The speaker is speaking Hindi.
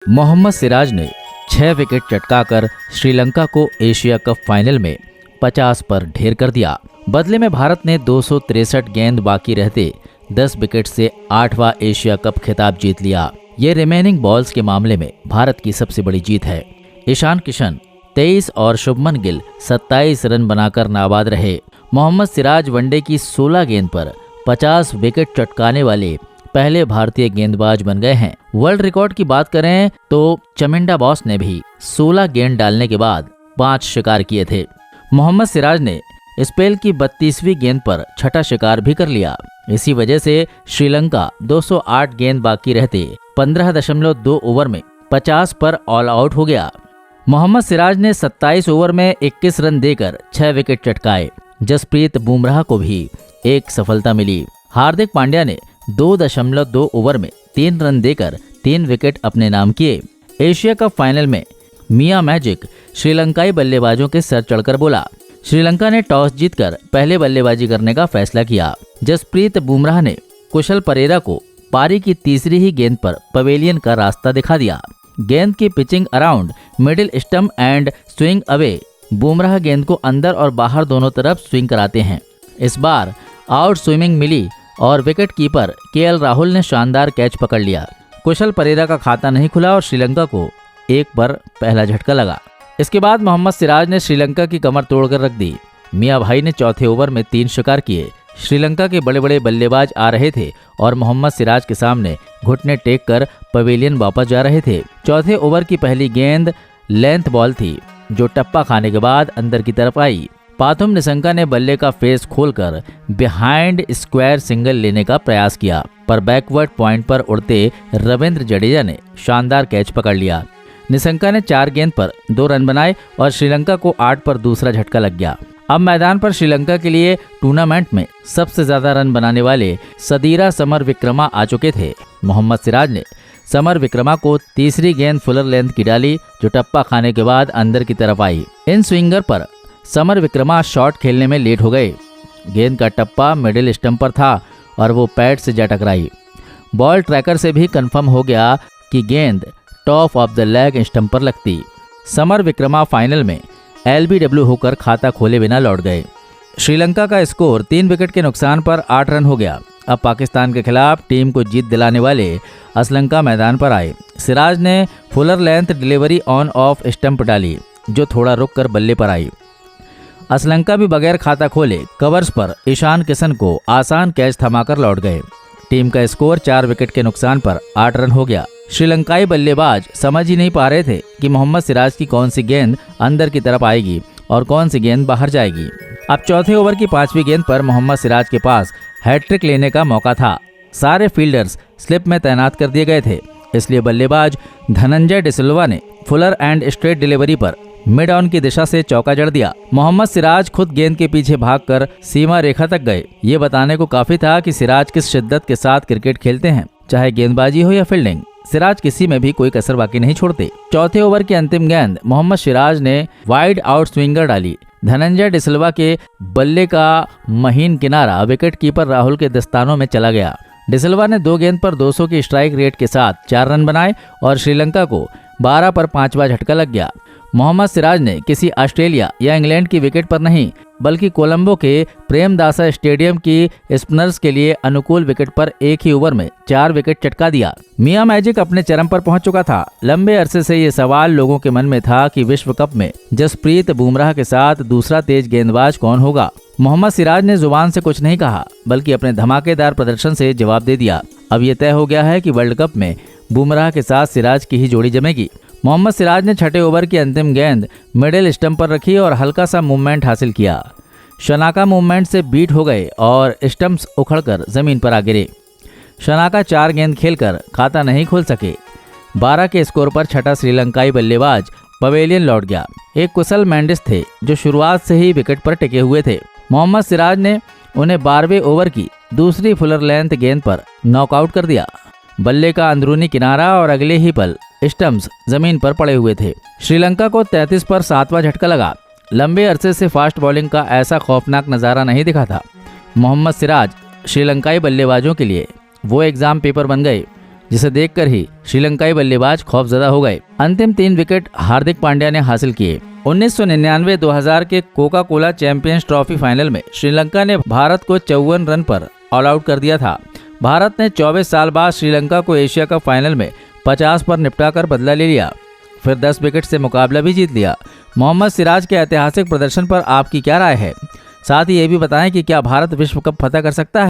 मोहम्मद सिराज ने 6 विकेट चटकाकर श्रीलंका को एशिया कप फाइनल में 50 पर ढेर कर दिया। बदले में भारत ने 263 गेंद बाकी रहते 10 विकेट से 8वां एशिया कप खिताब जीत लिया। ये रिमेनिंग बॉल्स के मामले में भारत की सबसे बड़ी जीत है। ईशान किशन 23 और शुभमन गिल 27 रन बनाकर नाबाद रहे। मोहम्मद सिराज वनडे की 16 गेंद पर 50 विकेट चटकाने वाले पहले भारतीय गेंदबाज बन गए हैं। वर्ल्ड रिकॉर्ड की बात करें तो चमिंडा बॉस ने भी 16 गेंद डालने के बाद 5 शिकार किए थे। मोहम्मद सिराज ने स्पेल की 32वीं गेंद पर 6ठा शिकार भी कर लिया। इसी वजह से श्रीलंका 208 गेंद बाकी रहते 15.2 ओवर में 50 पर ऑल आउट हो गया। मोहम्मद सिराज ने 27 ओवर में 21 रन देकर 6 विकेट चटकाए। जसप्रीत बुमराह को भी एक सफलता मिली। हार्दिक पांड्या ने 2.2 ओवर में 3 रन देकर 3 विकेट अपने नाम किए। एशिया कप फाइनल में मिया मैजिक श्रीलंकाई बल्लेबाजों के सर चढ़कर बोला। श्रीलंका ने टॉस जीतकर पहले बल्लेबाजी करने का फैसला किया। जसप्रीत बुमराह ने कुशल परेरा को पारी की तीसरी ही गेंद पर पवेलियन का रास्ता दिखा दिया। गेंद की pitching around middle stump and swing away. Bumrah गेंद को अंदर और बाहर दोनों तरफ स्विंग कराते हैं। इस बार आउट स्विमिंग मिली और विकेट कीपर केएल राहुल ने शानदार कैच पकड़ लिया। कुशल परेरा का खाता नहीं खुला और श्रीलंका को एक पर पहला झटका लगा। इसके बाद मोहम्मद सिराज ने श्रीलंका की कमर तोड़कर रख दी। मियां भाई ने चौथे ओवर में 3 शिकार किए। श्रीलंका के बड़े बड़े बल्लेबाज आ रहे थे और मोहम्मद सिराज के सामने घुटने टेक कर पवेलियन वापस जा रहे थे। चौथे ओवर की पहली गेंद लेंथ बॉल थी जो टप्पा खाने के बाद अंदर की तरफ आई। पाथुम निशंका ने बल्ले का फेस खोलकर बिहाइंड स्क्वायर सिंगल लेने का प्रयास किया, पर बैकवर्ड पॉइंट पर उड़ते रविंद्र जडेजा ने शानदार कैच पकड़ लिया। निशंका ने 4 गेंद पर 2 रन बनाए और श्रीलंका को 8 पर दूसरा झटका लग गया। अब मैदान पर श्रीलंका के लिए टूर्नामेंट में सबसे ज्यादा रन बनाने वाले सदीरा समरविक्रमा आ चुके थे। मोहम्मद सिराज ने समरविक्रमा को तीसरी गेंद फुलर लेंथ की डाली जो टप्पा खाने के बाद अंदर की तरफ आई। इन स्विंगर पर समरविक्रमा शॉट खेलने में लेट हो गए। गेंद का टप्पा मिडिल स्टंप पर था और वो पैड से जा टकराई। बॉल ट्रैकर से भी कंफर्म हो गया कि गेंद top of the leg stump पर लगती। समरविक्रमा फाइनल में LBW होकर खाता खोले बिना लौट गए। श्रीलंका का स्कोर 3 विकेट के नुकसान पर 8 रन हो गया। अब पाकिस्तान के खिलाफ टीम को जीत दिलाने वाले असलंका मैदान पर आए। सिराज ने Fuller length delivery on off stump डाली जो थोड़ा रुक कर बल्ले पर आई। असलंका भी बगैर खाता खोले कवर्स पर ईशान किशन को आसान कैच थमाकर लौट गए। टीम का स्कोर 4 विकेट के नुकसान पर 8 रन हो गया। श्रीलंकाई बल्लेबाज समझ ही नहीं पा रहे थे कि मोहम्मद सिराज की कौन सी गेंद अंदर की तरफ आएगी और कौन सी गेंद बाहर जाएगी। अब चौथे ओवर की 5वीं गेंद पर मोहम्मद सिराज के पास हैट्रिक लेने का मौका था। सारे फील्डर्स स्लिप में तैनात कर दिए गए थे, इसलिए बल्लेबाज धनंजय डिसिल्वा ने फुलर एंड स्ट्रेट डिलीवरी पर मिड ऑन की दिशा से चौका जड़ दिया। मोहम्मद सिराज खुद गेंद के पीछे भागकर सीमा रेखा तक गए। ये बताने को काफी था कि सिराज किस शिद्दत के साथ क्रिकेट खेलते हैं, चाहे गेंदबाजी हो या फील्डिंग। सिराज किसी में भी कोई कसर बाकी नहीं छोड़ते। चौथे ओवर की अंतिम गेंद मोहम्मद सिराज ने वाइड आउट स्विंगर डाली। धनंजय डिसिल्वा के बल्ले का महीन किनारा विकेट कीपर राहुल के दस्तानों में चला गया। डिसिल्वा ने 2 गेंद पर 200 की स्ट्राइक रेट के साथ 4 रन बनाए और श्रीलंका को 12 पर 5वां झटका लग गया। मोहम्मद सिराज ने किसी ऑस्ट्रेलिया या इंग्लैंड की विकेट पर नहीं बल्कि कोलंबो के प्रेमदासा स्टेडियम की स्पिनर्स के लिए अनुकूल विकेट पर एक ही ओवर में 4 विकेट चटका दिया। मियां मैजिक अपने चरम पर पहुंच चुका था। लंबे अरसे से ये सवाल लोगों के मन में था कि विश्व कप में जसप्रीत बुमराह के साथ दूसरा तेज गेंदबाज कौन होगा। मोहम्मद सिराज ने जुबान से कुछ नहीं कहा बल्कि अपने धमाकेदार प्रदर्शन से जवाब दे दिया। अब ये तय हो गया है कि वर्ल्ड कप में बुमराह के साथ सिराज की ही जोड़ी जमेगी। मोहम्मद सिराज ने 6ठे ओवर की अंतिम गेंद मिडिल स्टंप पर रखी और हल्का सा मूवमेंट हासिल किया। शनाका मूवमेंट से बीट हो गए और स्टंप्स उखड़कर जमीन पर आ गिरे। शनाका 4 गेंद खेलकर खाता नहीं खोल सके। 12 के स्कोर पर 6ठा श्रीलंकाई बल्लेबाज पवेलियन लौट गया। एक कुशल मेंडिस थे जो शुरुआत से ही विकेट पर टिके हुए थे। मोहम्मद सिराज ने उन्हें 12वें ओवर की दूसरी फुलर लेंथ गेंद पर नॉकआउट कर दिया। बल्ले का अंदरूनी किनारा और अगले ही पल स्टंप्स जमीन पर पड़े हुए थे। श्रीलंका को 33 पर 7वां झटका लगा। लंबे अरसे से फास्ट बॉलिंग का ऐसा खौफनाक नज़ारा नहीं दिखा था। मोहम्मद सिराज श्रीलंकाई बल्लेबाजों के लिए वो एग्जाम पेपर बन गए जिसे देखकर ही श्रीलंकाई बल्लेबाज खौफजदा हो गए। अंतिम 3 विकेट हार्दिक पांड्या ने हासिल किए। 1999-2000 के Coca Cola champions trophy final में श्रीलंका ने भारत को 54 रन पर ऑल आउट कर दिया था। भारत ने 24 साल बाद श्रीलंका को एशिया कप फाइनल में 50 पर निपटाकर बदला ले लिया, फिर 10 विकेट से मुकाबला भी जीत लिया। मोहम्मद सिराज के ऐतिहासिक प्रदर्शन पर आपकी क्या राय है? साथ ही ये भी बताएं कि क्या भारत विश्व कप फतह कर सकता है?